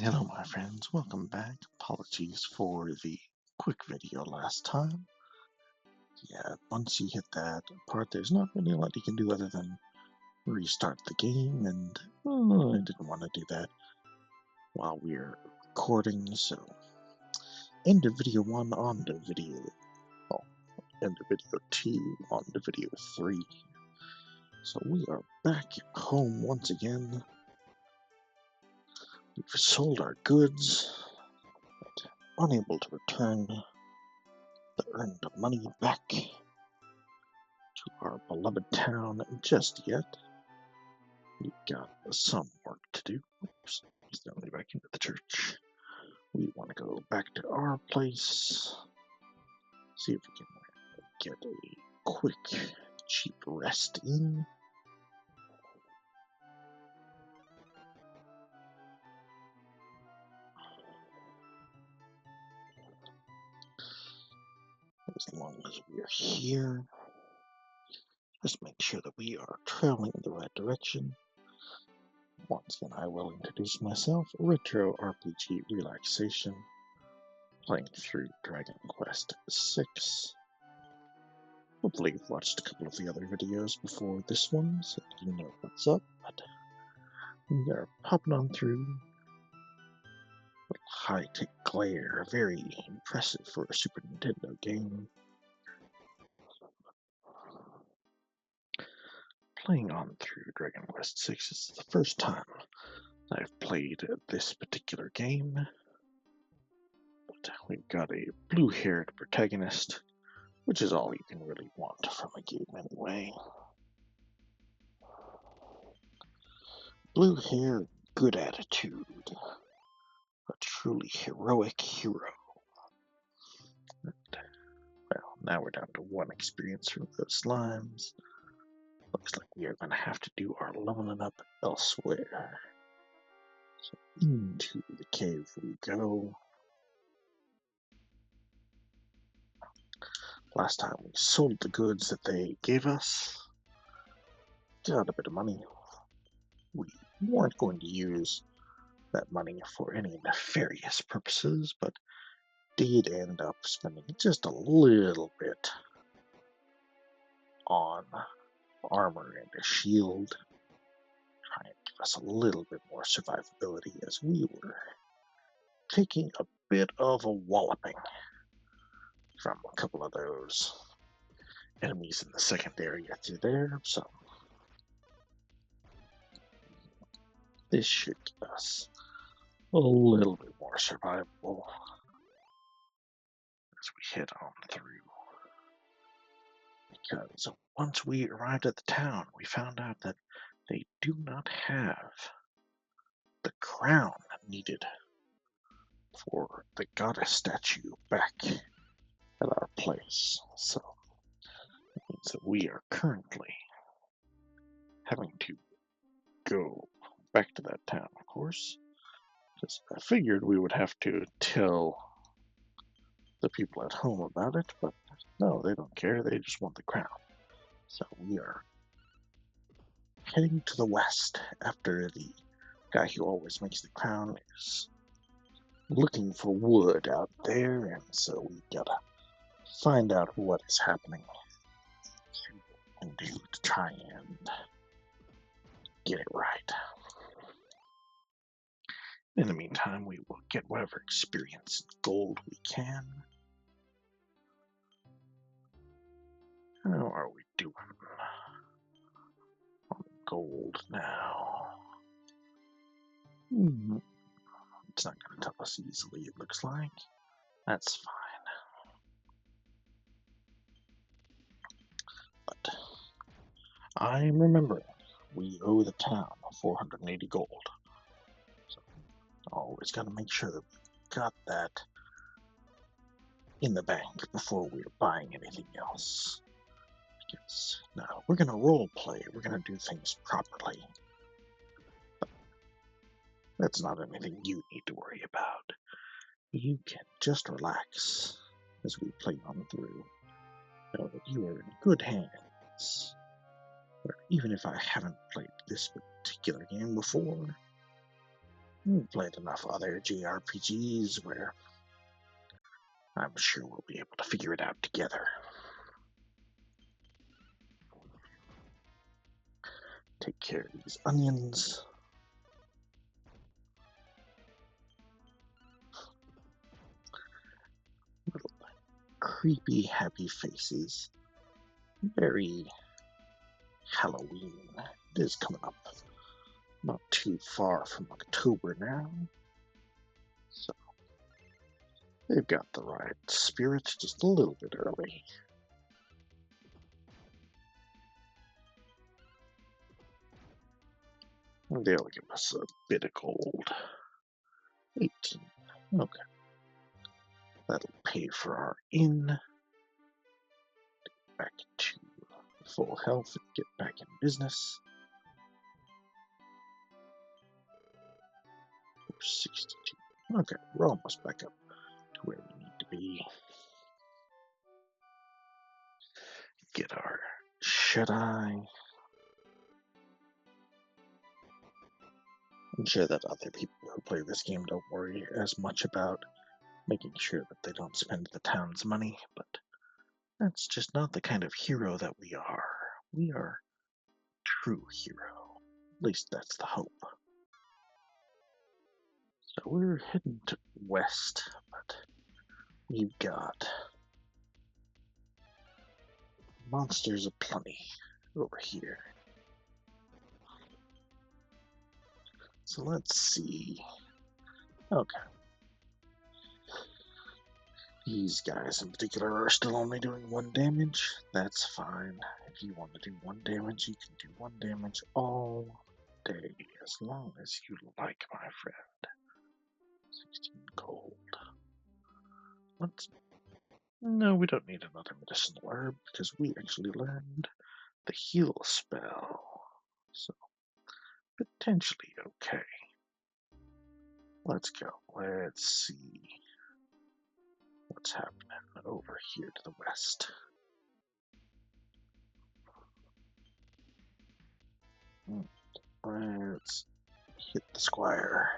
Hello my friends, welcome back. Apologies for the quick video last time. Yeah, once you hit that part, there's not really a lot you can do other than restart the game, and I didn't want to do that while we're recording, so end of video 1, on to video, well, end of video 2, on to video 3. So we are back home once again. We've sold our goods, but unable to return the earned money back to our beloved town just yet. We've got some work to do. Oops, he's down back into the church. We want to go back to our place, see if we can get a quick, cheap rest in. As long as we're here, just make sure that we are traveling in the right direction. Once again, I will introduce myself, Retro RPG Relaxation, playing through Dragon Quest VI. Hopefully you've watched a couple of the other videos before this one, so you know what's up, but we are popping on through. High-tech glare, very impressive for a Super Nintendo game. Playing on through Dragon Quest VI is the first time I've played this particular game, but we've got a blue-haired protagonist, which is all you can really want from a game anyway. Blue hair, good attitude, a truly heroic hero. And, well, now we're down to 1 experience from those slimes. Looks like we are going to have to do our leveling up elsewhere. So into the cave we go. Last time we sold the goods that they gave us. Got a bit of money. We weren't going to use that money for any nefarious purposes, but did end up spending just a little bit on armor and a shield, trying to give us a little bit more survivability as we were taking a bit of a walloping from a couple of those enemies in the second area through there, so this should give us a little bit more survivable as we head on through. Because once we arrived at the town, we found out that they do not have the crown needed for the goddess statue back at our place. So it means that we are currently having to go back to that town, of course. Because I figured we would have to tell the people at home about it, but no, they don't care. They just want the crown. So we are heading to the west after the guy who always makes the crown is looking for wood out there, and so we gotta find out what is happening and do to try and get it right. In the meantime, we will get whatever experience and gold we can. How are we doing on gold now? It's not going to tell us easily, it looks like. That's fine. But I'm remembering we owe the town 480 gold. So always got to make sure that we got that in the bank before we're buying anything else. Because now we're going to role play, we're going to do things properly. But that's not anything you need to worry about. You can just relax as we play on through. Know that you are in good hands. Where even if I haven't played this particular game before, We've played enough other JRPGs where I'm sure we'll be able to figure it out together. Take care of these onions. Little creepy, happy faces. Very Halloween. It is coming up. Not too far from October now. So they've got the right spirit, just a little bit early. They'll give us a bit of gold. 18. Okay. That'll pay for our inn. Back to full health and get back in business. 62. Okay, we're almost back up to where we need to be. Get our shut-eye. I'm sure that other people who play this game don't worry as much about making sure that they don't spend the town's money, but that's just not the kind of hero that we are. We are true hero. At least that's the hope. So we're heading to west, but we've got monsters aplenty over here. So let's see. Okay. These guys in particular are still only doing 1 damage. That's fine. If you want to do 1 damage, you can do 1 damage all day, as long as you like, my friend. 16 gold. Let's... No, we don't need another medicinal herb, because we actually learned the heal spell. So, potentially okay. Let's go. Let's see what's happening over here to the west. Let's hit the squire.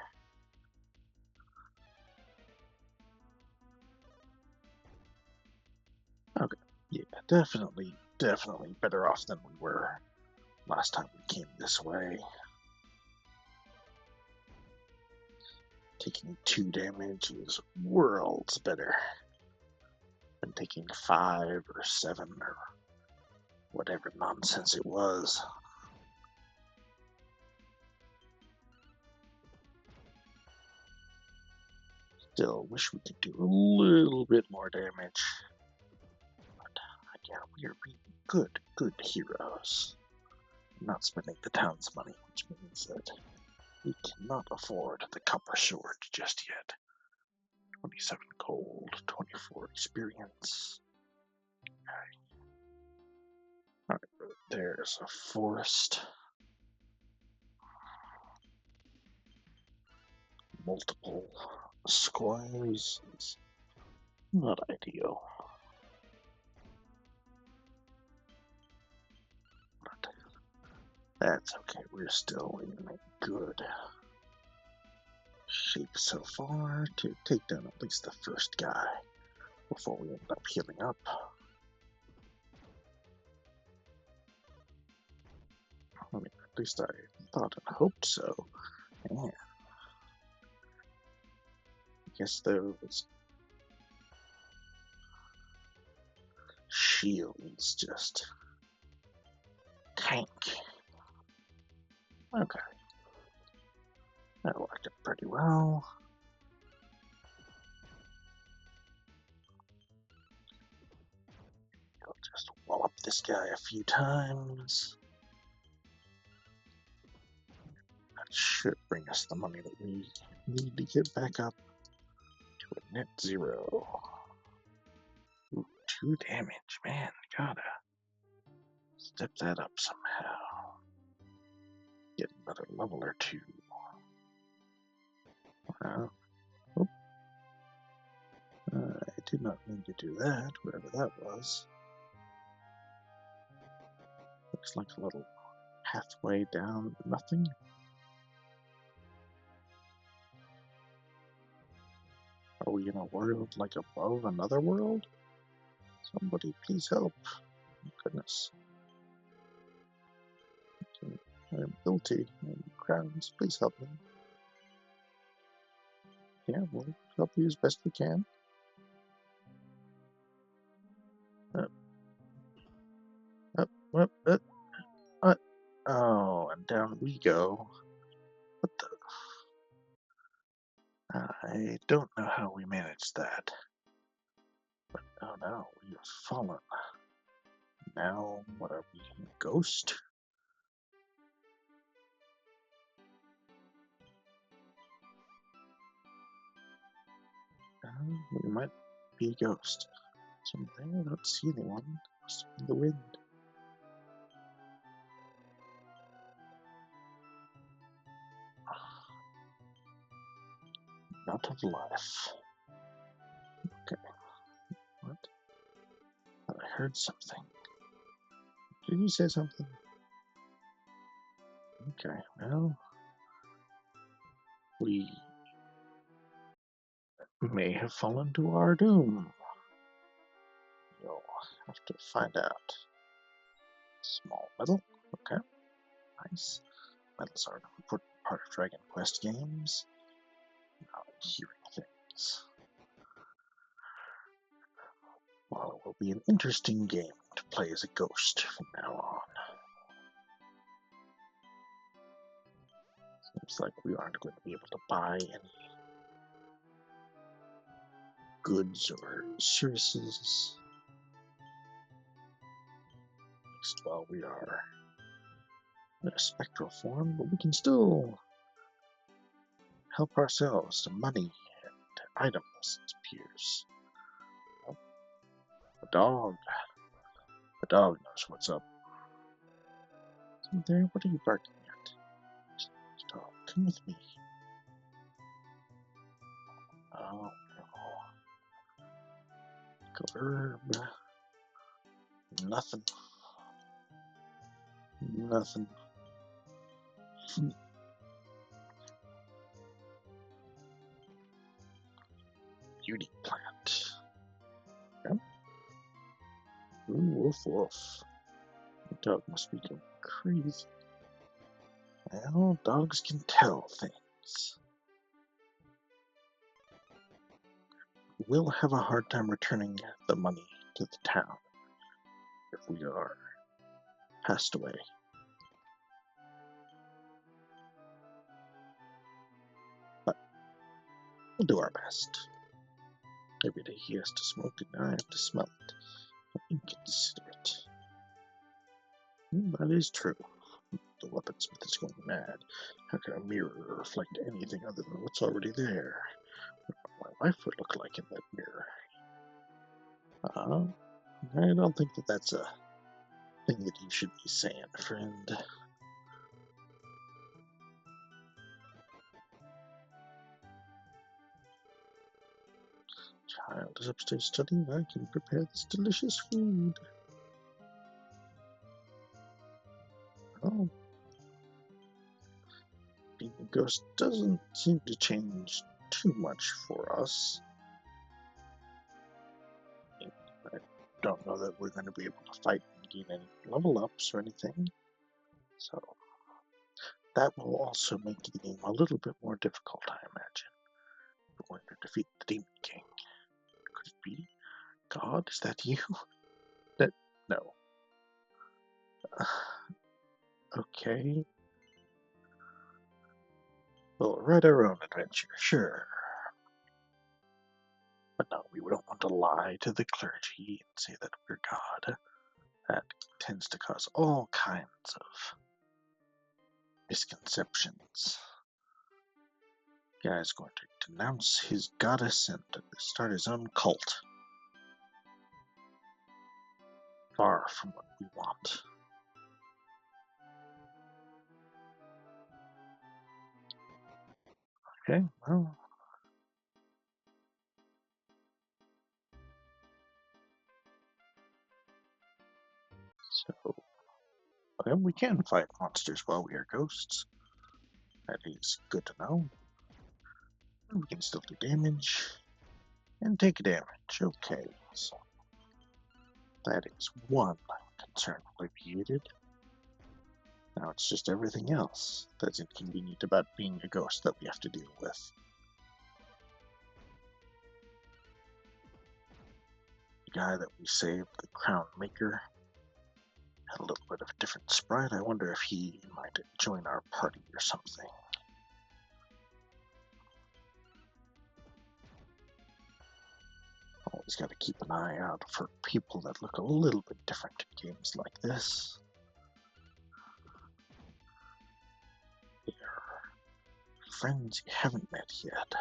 Okay, yeah, definitely better off than we were last time we came this way. Taking 2 damage is worlds better than taking 5 or 7 or whatever nonsense it was. Still wish we could do a little bit more damage. But again, we are being good heroes. Not spending the town's money, which means that we cannot afford the copper sword just yet. 27 gold, 24 experience. Alright, there's a forest. Multiple squires is not ideal. But that's okay, we're still in a good shape so far to take down at least the first guy before we end up healing up. I mean, at least I thought and hoped so. Man. I guess those shields just tank. Okay. That worked out pretty well. I'll just wallop this guy a few times. That should bring us the money that we need to get back up to a net 0. Ooh, 2 damage, man. Gotta step that up somehow. Get another level or 2. Oh, I did not mean to do that, whatever that was. Looks like a little halfway down nothing. Are we in a world like above another world? Somebody please help. Goodness. I'm guilty. Crowns, please help me. Yeah, we'll help you as best we can. Up, up, up, up, up. Oh, and down we go. What the? I don't know how we managed that. But oh no, we have fallen. Now, what are we? Ghost? We might be a ghost. Something, I don't see anyone. Must be the wind. Not of life. Okay. What? Thought I heard something. Did you say something? Okay, well, we may have fallen to our doom. You'll have to find out. Small medal. Okay, nice. Medals are an important part of Dragon Quest games. Now I'm hearing things. Well, it will be an interesting game to play as a ghost from now on. Seems like we aren't going to be able to buy any goods or services. At least while we are in a spectral form, but we can still help ourselves to money and items, it appears. Oh, a dog. The dog knows what's up. Isn't there? What are you barking at? Dog, come with me. Oh, no. Herb. Nothing. Nothing. Beauty plant. Yep. Ooh, woof woof. The dog must be going crazy. Well, dogs can tell things. We'll have a hard time returning the money to the town if we are passed away. But we'll do our best. Every day he has to smoke and I have to smell it. How inconsiderate. That is true. The weaponsmith is going mad. How can a mirror reflect anything other than what's already there? What my wife would look like in that mirror. I don't think that that's a thing that you should be saying, friend. Child is upstairs studying. I can prepare this delicious food. Oh, being a ghost doesn't seem to change too much for us. I don't know that we're going to be able to fight and gain any level ups or anything. So that will also make the game a little bit more difficult, I imagine. We're going to defeat the Demon King. Could it be? God, is that you? That no. Okay. We'll write our own adventure, sure. But no, we don't want to lie to the clergy and say that we're God. That tends to cause all kinds of misconceptions. The guy's going to denounce his goddess and start his own cult. Far from what we want. Okay, well. So, well, we can fight monsters while we are ghosts. That is good to know. We can still do damage. and take damage. Okay, so that is one concern alleviated. Now it's just everything else that's inconvenient about being a ghost that we have to deal with. The guy that we saved, the crown maker, had a little bit of a different sprite. I wonder if he might join our party or something. Always got to keep an eye out for people that look a little bit different in games like this. They're friends you haven't met yet.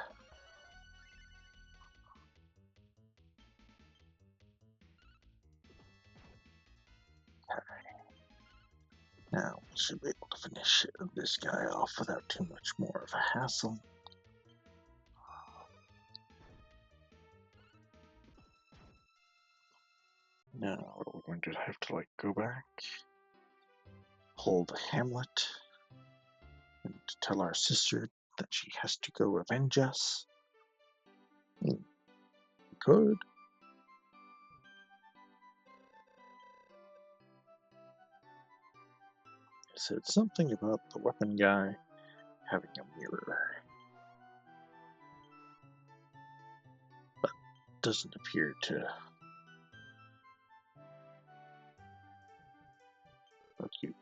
Now we should be able to finish this guy off without too much more of a hassle. Now we're going to have to go back, hold Hamlet, and tell our sister that she has to go avenge us. Good. It said something about the weapon guy having a mirror, but doesn't appear to. Okay.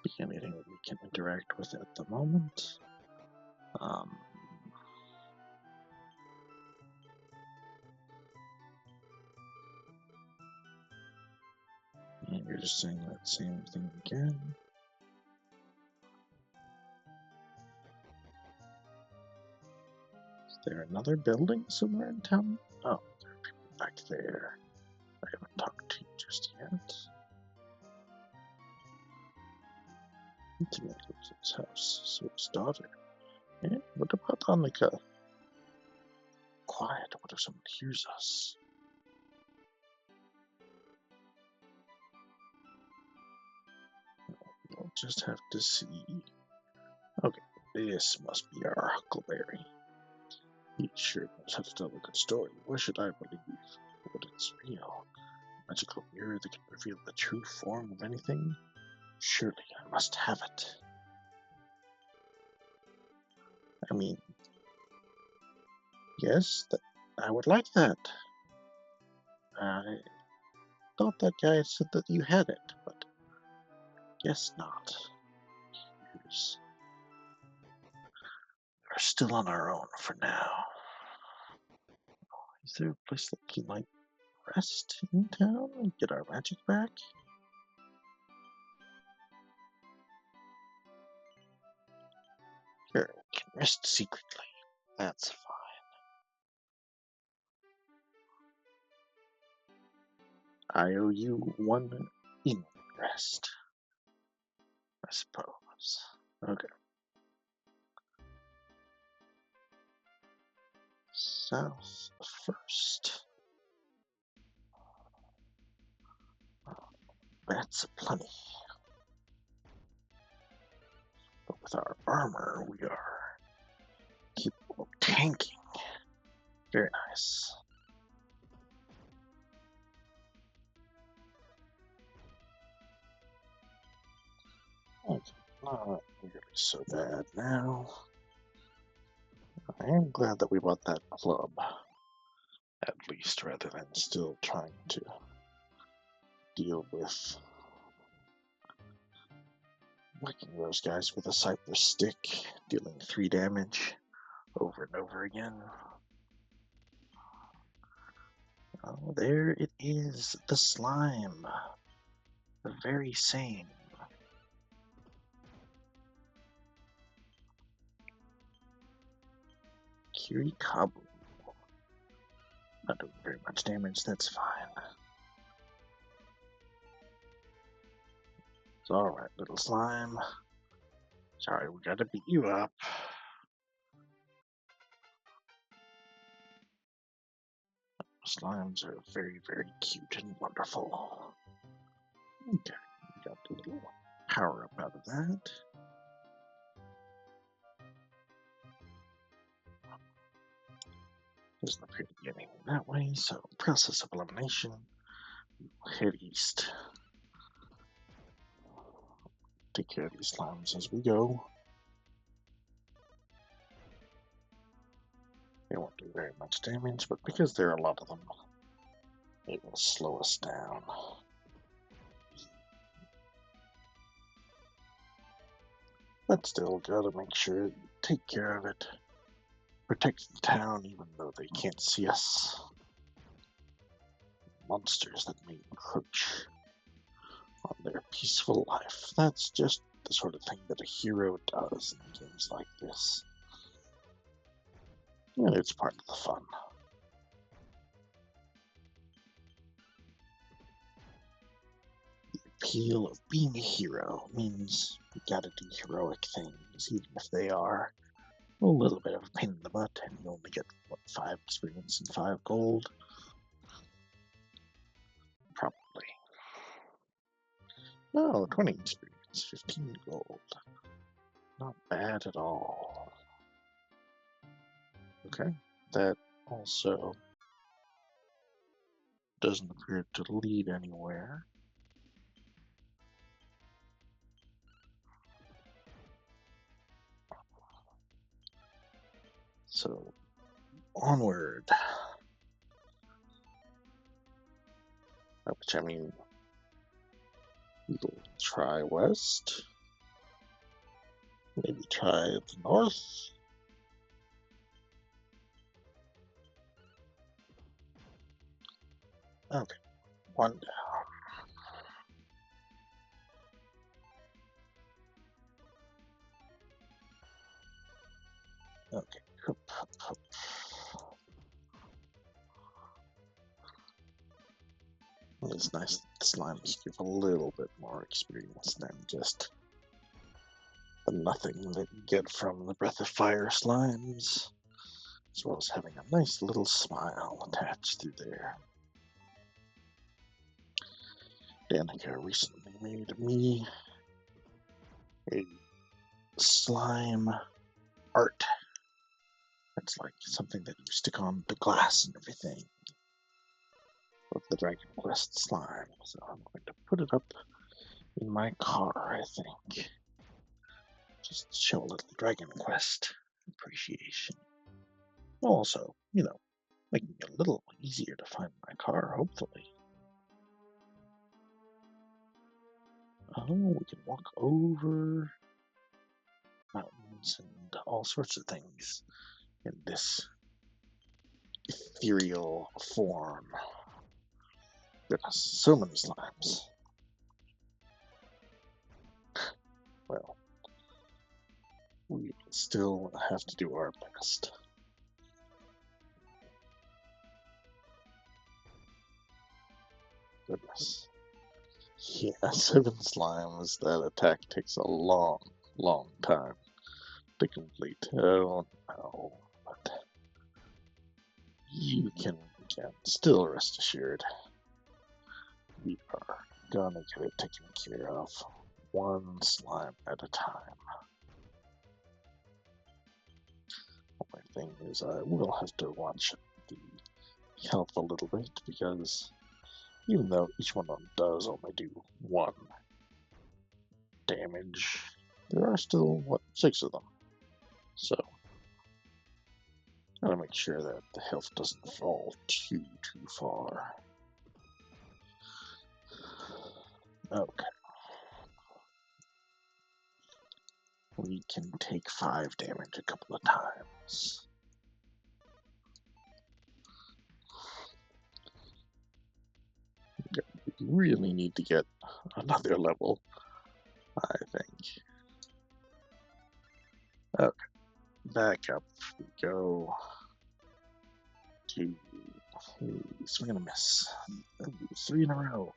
Be anything that we can interact with at the moment. And you're just saying that same thing again. Is there another building somewhere in town? Oh, there are people back there. I haven't talked to you just yet. Intimate lives at his house, so his daughter. And what about Annika? Quiet, what if someone hears us? We'll just have to see. Okay, this must be our Huckleberry. He sure knows how to tell a good story. Why should I believe what it's real? A magical mirror that can reveal the true form of anything? Surely I must have it. I mean, yes, I would like that. I thought that guy said that you had it, but guess not. We're still on our own for now. Is there a place that we can, rest in town and get our magic back? Sure, we can rest secretly. That's fine. I owe you one rest, I suppose. Okay. South first. That's plenty. But with our armor, we are capable of tanking. Very nice. Okay, not really so bad now. I am glad that we bought that club, at least, rather than still trying to deal with whacking those guys with a cypress stick, dealing 3 damage over and over again. Oh, there it is, the slime. The very same. Kirikabu. Not doing very much damage, that's fine. It's alright, little slime. Sorry, we gotta beat you up. Slimes are very, very cute and wonderful. Okay, we got a little power up out of that. Doesn't appear to be anything that way, so process of elimination. Head east. Take care of these slimes as we go. They won't do very much damage, but because there are a lot of them, it will slow us down. But still, gotta make sure you take care of it. Protect the town even though they can't see us. Monsters that may encroach on their peaceful life. That's just the sort of thing that a hero does in games like this. And it's part of the fun. The appeal of being a hero means you gotta do heroic things, even if they are a little bit of a pain in the butt, and you only get, what, 5 experience and 5 gold? Probably. No, 20 experience, 15 gold. Not bad at all. Okay, that also doesn't appear to lead anywhere. So, onward. By which I mean, we'll try west. Maybe try the north. Okay, one down. Okay, hup, hup, hup. It's nice that the slimes give a little bit more experience than just the nothing that you get from the Breath of Fire slimes, as well as having a nice little smile attached through there. Danica recently made me a slime art. It's like something that you stick on the glass and everything of the Dragon Quest slime. So I'm going to put it up in my car, I think. Just to show a little Dragon Quest appreciation. Also, making it a little easier to find my car, hopefully. Oh, we can walk over mountains and all sorts of things in this ethereal form. Goodness, so many slimes. Well, we still have to do our best. Goodness. Yeah, 7 slimes. That attack takes a long, long time to complete. Oh no. But you can still rest assured. We are gonna get it taken care of, one slime at a time. Only thing is, I will have to watch the health a little bit, because even though each one of them does only do 1 damage, there are still, 6 of them. So, gotta make sure that the health doesn't fall too far. Okay. We can take 5 damage a couple of times. We really need to get another level, I think. Okay, back up we go to. Swing and a miss. 3 in a row.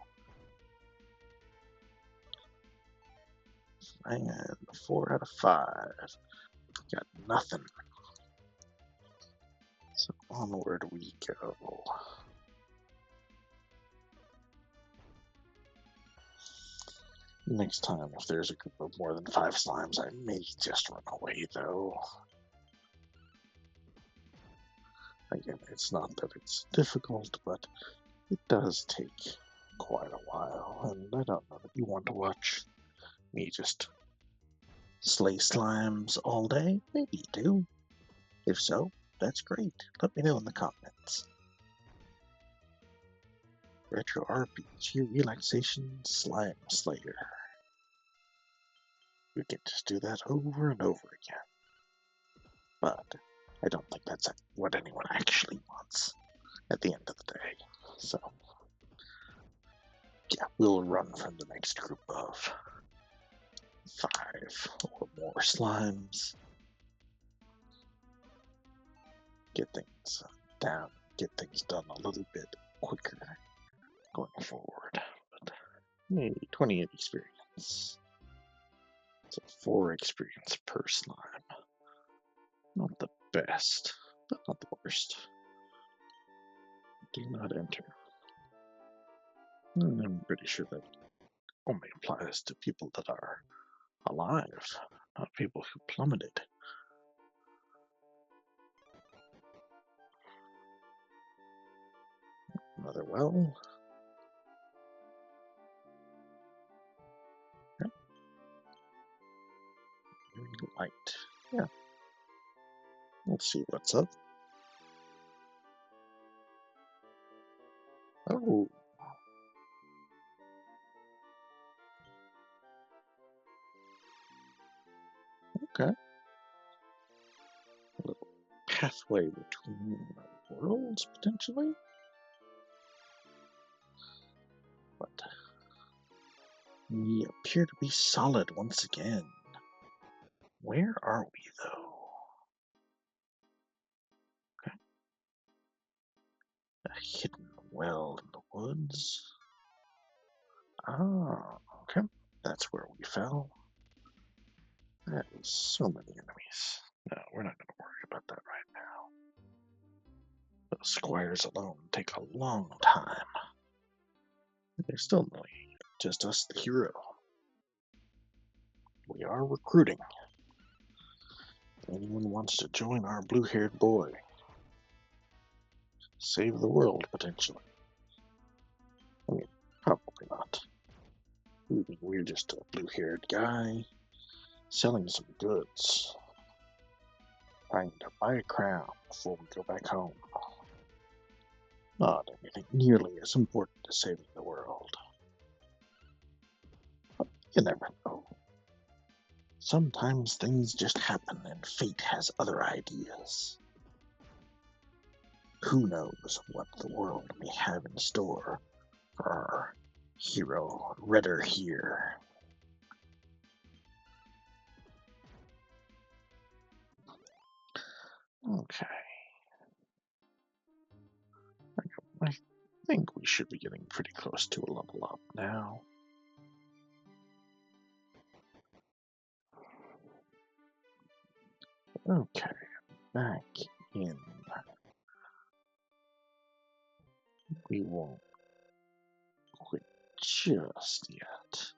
And 4 out of 5. Got nothing. So onward we go. Next time, if there's a group of more than 5 slimes, I may just run away, though. Again, it's not that it's difficult, but it does take quite a while, and I don't know that you want to watch me just slay slimes all day. Maybe you do. If so, that's great. Let me know in the comments. Retro RPG Relaxation Slime Slayer. We can just do that over and over again. But I don't think that's what anyone actually wants at the end of the day. So, yeah, we'll run from the next group of 5 or more slimes. Get things down, get things done a little bit quicker going forward. But maybe 20 experience. So 4 experience per slime. Not the best, but not the worst. Do not enter. And I'm pretty sure that only applies to people that are alive, not people who plummeted. Another well. Yep. Light. Yeah. Let's see what's up. Oh. Okay. A little pathway between worlds, potentially? But we appear to be solid once again. Where are we, though? Okay. A hidden well in the woods. Ah, okay. That's where we fell. That is so many enemies. No, we're not going to worry about that right now. Those squires alone take a long time. There's still only just us, the hero. We are recruiting. Anyone wants to join our blue-haired boy? Save the world, potentially. I mean, probably not. We're just a blue-haired guy selling some goods. Trying to buy a crown before we go back home. Not anything nearly as important as saving the world. But you never know. Sometimes things just happen and fate has other ideas. Who knows what the world may have in store for our hero, Redder here. Okay. I think we should be getting pretty close to a level up now. Okay, back in. We won't quit just yet.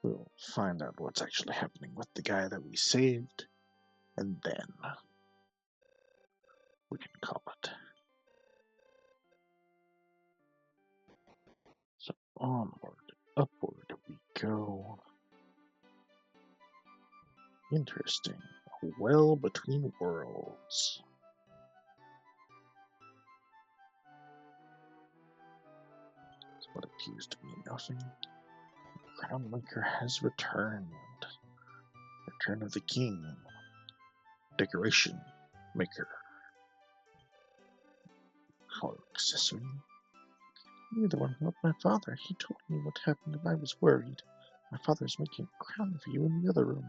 We'll find out what's actually happening with the guy that we saved, and then we can call it. So onward, upward we go. Interesting. A well between worlds. What appears to be nothing. The Crown Maker has returned. Return of the King. Decoration Maker. Hollow accessory. You're the one who helped my father. He told me what happened and I was worried. My father's making a crown for you in the other room.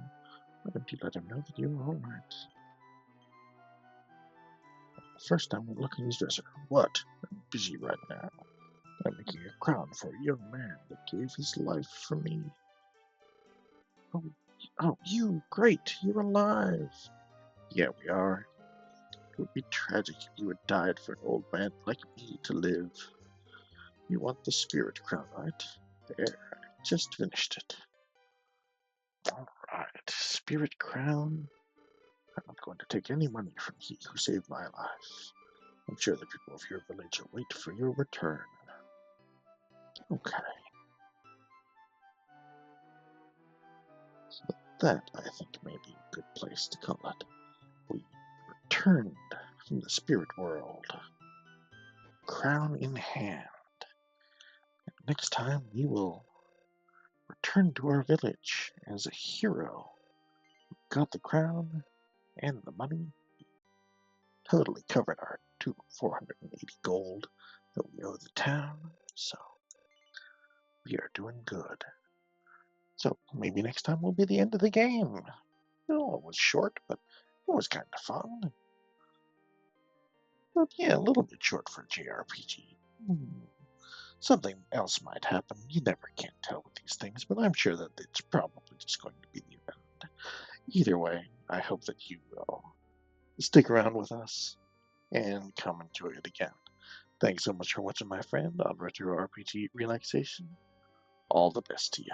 Why don't you let him know that you are alright? First I went look in his dresser. What? I'm busy right now. I'm making a crown for a young man that gave his life for me. Oh, you! Great! You're alive! Yeah, we are. It would be tragic if you had died for an old man like me to live. You want the spirit crown, right? There, I just finished it. Alright, spirit crown. I'm not going to take any money from he who saved my life. I'm sure the people of your village will wait for your return. Okay, so that I think may be a good place to call it. We returned from the spirit world, crown in hand. Next time we will return to our village as a hero. Got the crown and the money. Totally covered our 480 gold that we owe the town. So we are doing good. So maybe next time will be the end of the game. No, it was short, but it was kind of fun. But yeah, a little bit short for a JRPG. Something else might happen. You never can tell with these things, but I'm sure that it's probably just going to be the end. Either way, I hope that you will stick around with us and come enjoy it again. Thanks so much for watching, my friend, on Retro RPG Relaxation. All the best to you.